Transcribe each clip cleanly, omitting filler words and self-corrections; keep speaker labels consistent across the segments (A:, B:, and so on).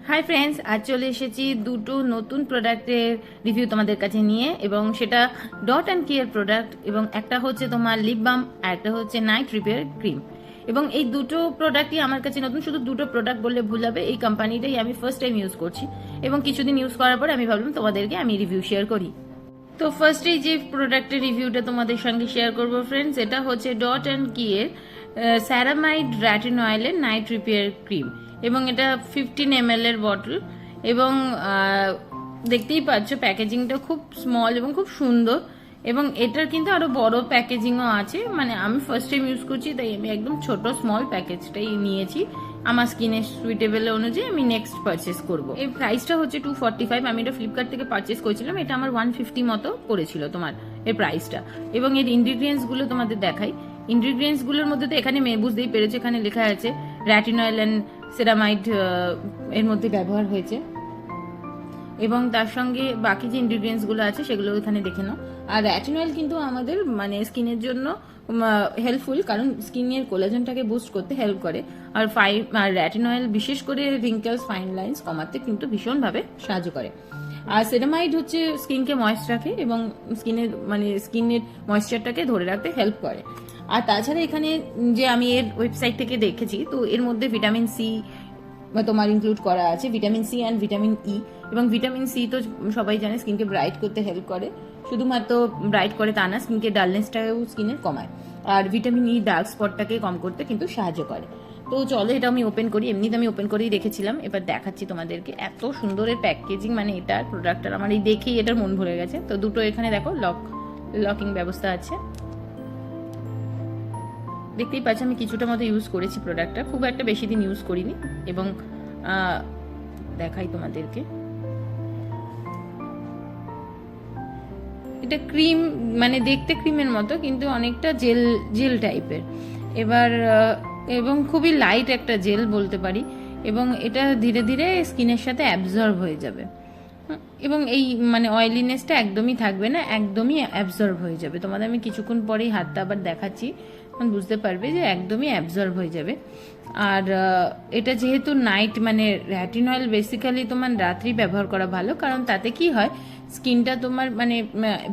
A: Hi friends, আজ চলে এসেছি দুটো নতুন প্রোডাক্টের রিভিউ তোমাদের কাছে নিয়ে, এবং সেটা ডট অ্যান্ড কেয়ার প্রোডাক্ট, এবং একটা হচ্ছে তোমার লিপ বাম আর একটা হচ্ছে নাইট রিপেয়ার ক্রিম। এবং এই দুটো প্রোডাক্টই আমার কাছে নতুন। শুধু দুটো প্রোডাক্ট বললে ভুল হবে, এই কোম্পানিটাই আমি ফার্স্ট টাইম ইউজ করছি, এবং কিছুদিন ইউজ করার পরে আমি ভাবলাম তোমাদেরকে আমি রিভিউ শেয়ার করি। তো ফার্স্টেই যে প্রোডাক্টের রিভিউটা তোমাদের সঙ্গে শেয়ার করবো ফ্রেন্ডস, এটা হচ্ছে ডট অ্যান্ড কিয়ের স্যারামাইড রেটিনয়েলের নাইট রিপেয়ার ক্রিম, এবং এটা 15 ml এর বটল। এবং দেখতেই পাচ্ছ প্যাকেজিংটা খুব স্মল এবং খুব সুন্দর, এবং এটার কিন্তু আরো বড় প্যাকেজিংও আছে। মানে আমি ফার্স্ট টাইম ইউজ করছি, তাই আমি একদম ছোট স্মল প্যাকেজটাই নিয়েছি। আমার স্কিনের সুইটেবল অনুযায়ী আমি নেক্সট পারচেস করব। এই প্রাইসটা হচ্ছে 245। আমি এটা ফ্লিপকার্ট থেকে পারচেস করেছিলাম। এটা আমার 150 মতো পড়েছিল তোমার এর প্রাইসটা। এবং এর ইনগ্রিডিয়েন্টস গুলো তোমাদের দেখাই। ইনগ্রিডিয়েন্টস গুলোর মধ্যে তো এখানে বুঝতেই পেরেছো, এখানে লেখা আছে রেটিনয়েল অ্যান্ড সেরামাইড এর মধ্যে ব্যবহার হয়েছে, এবং তার সঙ্গে বাকি যে ইনগ্রিডিয়েন্টস গুলো আছে সেগুলো এখানে দেখে নাও। আর রেটিনয়েল কিন্তু আমাদের মানে স্কিনের জন্য হেল্পফুল, কারণ স্কিনের কোলাজেনটাকে বুস্ট করতে হেল্প করে। আর রেটিনয়েল বিশেষ করে রিঙ্কেলস, ফাইন লাইন্স কমাতে কিন্তু ভীষণভাবে সাহায্য করে। আর সেরামাইড হচ্ছে স্কিনকে ময়েস্ট রাখে এবং স্কিনের ময়েশ্চারটাকে ধরে রাখতে হেল্প করে। আর তাছাড়া এখানে যে আমি এর ওয়েবসাইট থেকে দেখেছি, তো এর মধ্যে ভিটামিন সি তোমার ইনক্লুড করা আছে, vitamin C and vitamin E. এবং ভিটামিন সি তো সবাই জানে স্কিনকে ব্রাইট করতে হেল্প করে, শুধুমাত্র ব্রাইট করে তা না, স্কিনকে ডালনেসটাকেও স্কিনের কমায়। আর ভিটামিন ই ডার্ক স্পটটাকে কম করতে কিন্তু সাহায্য করে। তো চলো এটা আমি ওপেন করি। এমনিতে আমি ওপেন করেই রেখেছিলাম, এবার দেখাচ্ছি তোমাদেরকে। এত সুন্দর এর প্যাকেজিং, মানে এটার প্রোডাক্টটার আমার এই দেখেই এটার মন ভরে গেছে। তো দুটো এখানে দেখো লকিং ব্যবস্থা আছে, দেখতেই পাচ্ছি। আমি কিছুটা মতো ইউজ করেছি প্রোডাক্টটা, খুব একটা বেশি দিন ইউজ করিনি। এবং দেখাই তোমাদেরকে, এটা ক্রিম, মানে দেখতে ক্রিমের মতো কিন্তু অনেকটা জেল জেল টাইপের। এবার এবং খুবই লাইট একটা জেল বলতে পারি, এবং এটা ধীরে ধীরে স্কিনের সাথে অ্যাবজর্ব হয়ে যাবে, এবং এই মানে অয়েলিনেসটা একদমই থাকবে না, একদমই অ্যাবজর্ব হয়ে যাবে। তোমাদের আমি কিছুক্ষণ পরেই হাতটা আবার দেখাচ্ছি, তখন বুঝতে পারবে যে একদমই অ্যাবজর্ব হয়ে যাবে। আর এটা যেহেতু নাইট, মানে রেটিনয়েল বেসিক্যালি তোমার রাত্রি ব্যবহার করা ভালো, কারণ তাতে কি হয় স্কিনটা তোমার মানে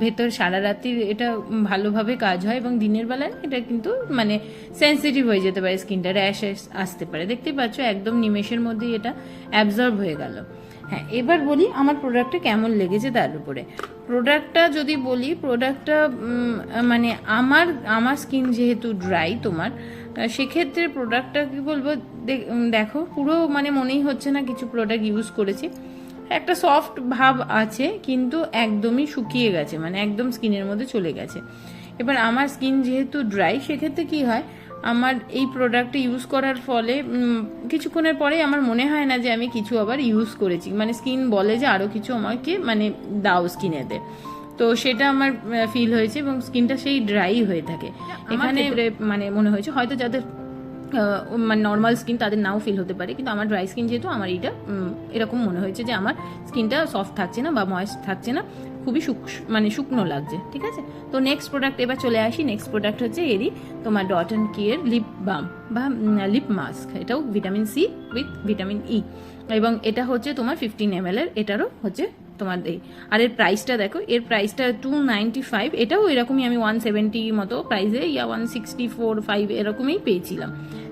A: ভেতর সারা রাত্রি এটা ভালোভাবে কাজ হয়, এবং দিনের বেলায় এটা কিন্তু মানে সেন্সিটিভ হয়ে যেতে পারে, স্কিনটা র্যাশ আসতে পারে। দেখতেই পাচ্ছ একদম নিমেষের মধ্যেই এটা অ্যাবজর্ব হয়ে গেল। হ্যাঁ, এবার বলি আমার প্রোডাক্টটা কেমন লেগেছে তার উপরে। প্রোডাক্টটা যদি বলি, প্রোডাক্টটা মানে আমার স্কিন যেহেতু ড্রাই তোমার, সেক্ষেত্রে প্রোডাক্টটা কি বলবো, দেখো পুরো মানে মনেই হচ্ছে না কিছু প্রোডাক্ট ইউজ করেছি। একটা সফট ভাব আছে, কিন্তু একদমই শুকিয়ে গেছে, মানে একদম স্কিনের মধ্যে চলে গেছে। এবার আমার স্কিন যেহেতু ড্রাই, সেক্ষেত্রে কি হয়, আমার এই প্রোডাক্টটা ইউজ করার ফলে কিছুক্ষণের পরে আমার মনে হয় না যে আমি কিছু আবার ইউজ করেছি, মানে স্কিন বলে যে আরও কিছু আমাকে মানে দাও স্কিনেতে। তো সেটা আমার ফিল হয়েছে, এবং স্কিনটা সেই ড্রাই হয়ে থাকে। এখানে মানে মনে হয়েছে হয়তো যাদের মানে নর্মাল স্কিন তাদের নাও ফিল হতে পারে, কিন্তু আমার ড্রাই স্কিন যেহেতু, আমার এটা এরকম মনে হয়েছে যে আমার স্কিনটা সফট থাকছে না বা ময়েস্ট থাকছে না, খুবই মানে শুকনো লাগছে। ঠিক আছে, তো নেক্সট প্রোডাক্ট এবার চলে আসি। নেক্সট প্রোডাক্ট হচ্ছে এরই তোমার dot and care lip balm বা লিপ মাস্ক। এটাও vitamin C with vitamin E, এবং এটা হচ্ছে তোমার 15 ml এর। এটারও হচ্ছে তোমার এই, আর এর প্রাইসটা দেখো, এর প্রাইসটা 295। এটাও এরকমই আমি 170 মতো প্রাইসে, ইয়া 164-5 এরকমই পেয়েছিলাম।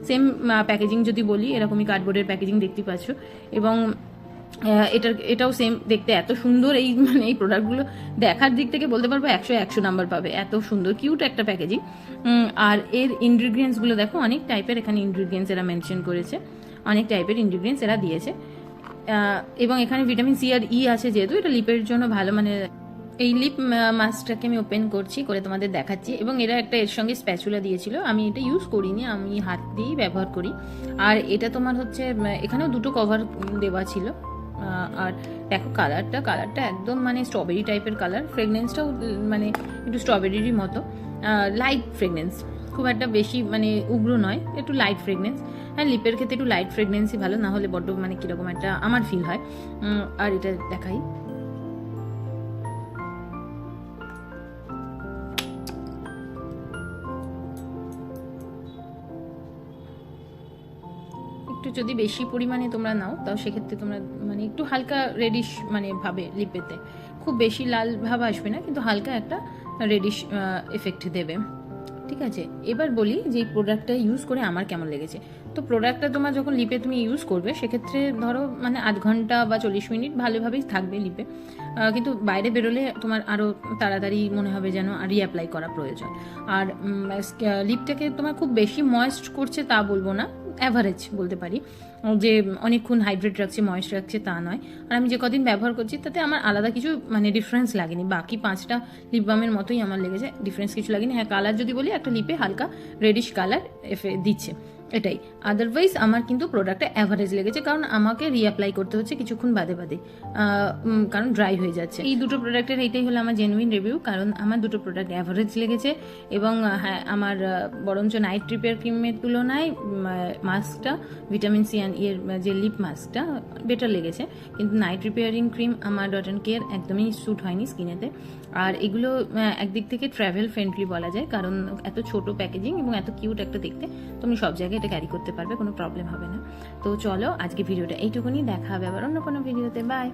A: সেম প্যাকেজিং যদি বলি, এরকমই কার্ডবোর্ডের প্যাকেজিং দেখতে পাচ্ছ। এবং এটাও সেম দেখতে, এত সুন্দর এই মানে এই প্রোডাক্টগুলো দেখার দিক থেকে বলতে পারবো 100 নাম্বার পাবে, এত সুন্দর কিউট একটা প্যাকেজিং। আর এর ইনগ্রিডিয়েন্টসগুলো দেখো, অনেক টাইপের এখানে ইনগ্রিডিয়েন্টস এরা মেনশন করেছে, অনেক টাইপের ইনগ্রিডিয়েন্টস এরা দিয়েছে। এবং এখানে ভিটামিন সি আর ই আছে, যেহেতু এটা লিপের জন্য ভালো। মানে এই লিপ মাস্কটাকে আমি ওপেন করছি, করে তোমাদের দেখাচ্ছি। এবং এরা একটা এর সঙ্গে স্প্যাচুলা দিয়েছিল, আমি এটা ইউজ করিনি, আমি হাত দিয়েই ব্যবহার করি। আর এটা তোমার হচ্ছে এখানেও দুটো কভার দেওয়া ছিল। আর দেখো কালারটা একদম মানে স্ট্রবেরি টাইপের কালার। ফ্রেগনেন্সটাও মানে একটু স্ট্রবেরিরই মতো, লাইট ফ্রেগনেন্স, খুব একটা বেশি মানে উগ্র নয়, একটু লাইট ফ্রেগনেন্স। হ্যাঁ, লিপের ক্ষেত্রে একটু লাইট ফ্রেগনেন্সই ভালো, না হলে বড্ড মানে কিরকম একটা আমার ফিল হয়। আর এটা দেখাই, একটু যদি বেশি পরিমাণে তোমরা নাও তাও সেক্ষেত্রে তোমরা মানে একটু হালকা রেডিশ মানে ভাবে লিপেতে, খুব বেশি লাল ভাব আসবে না, কিন্তু হালকা একটা রেডিশ এফেক্ট দেবে। ঠিক আছে, এবার বলি যে এই প্রোডাক্টটা ইউজ করে আমার কেমন লেগেছে। তো প্রোডাক্টটা তোমার যখন লিপে তুমি ইউজ করবে সেক্ষেত্রে ধরো মানে 8 ঘন্টা বা 40 মিনিট ভালোভাবেই থাকবে লিপে, কিন্তু বাইরে বেরোলে তোমার আরও তাড়াতাড়ি মনে হবে যেন রিঅ্যাপ্লাই করা প্রয়োজন। আর লিপটাকে তোমার খুব বেশি ময়েস্ট করছে তা বলবো না, অ্যাভারেজ বলতে পারি, যে অনেকক্ষণ হাইড্রেট রাখছে ময়েস্ট রাখছে তা নয়। আর আমি যে কদিন ব্যবহার করছি তাতে আমার আলাদা কিছু মানে ডিফারেন্স লাগেনি, বাকি 5টা লিপ বামের মতোই আমার লেগেছে, ডিফারেন্স কিছু লাগেনি। হ্যাঁ, কালার যদি বলি একটা লিপে হালকা রেডিশ কালার দিচ্ছে, এটাই। আদারওয়াইজ আমার কিন্তু প্রোডাক্টটা অ্যাভারেজ লেগেছে, কারণ আমাকে রিঅ্যাপ্লাই করতে হচ্ছে কিছুক্ষণ বাদে বাদে, কারণ ড্রাই হয়ে যাচ্ছে। এই দুটো প্রোডাক্টের এইটাই হলো আমার জেনুইন রিভিউ, কারণ আমার দুটো প্রোডাক্ট অ্যাভারেজ লেগেছে। এবং হ্যাঁ, আমার বরঞ্চ নাইট ট্রিপের ক্রিমের তুলনায় মাস্কটা ভিটামিন সি অ্যান্ড এর যে লিপ মাস্কটা বেটার লেগেছে, কিন্তু নাইট রিপেয়ারিং ক্রিম আমার ডট অ্যান্ড কেয়ার একদমই স্যুট হয়নি স্কিনেতে। আর এগুলো একদিক থেকে ট্রাভেল ফ্রেন্ডলি বলা যায়, কারণ এত ছোট প্যাকেজিং এবং এত কিউট একটা দেখতে, তুমি সব জায়গায় এটা ক্যারি করতে পারবে, কোনো প্রবলেম হবে না। তো চলো আজকে ভিডিওটা এইটুকুনি, দেখা হবে আবার অন্য কোনো ভিডিওতে, বাই।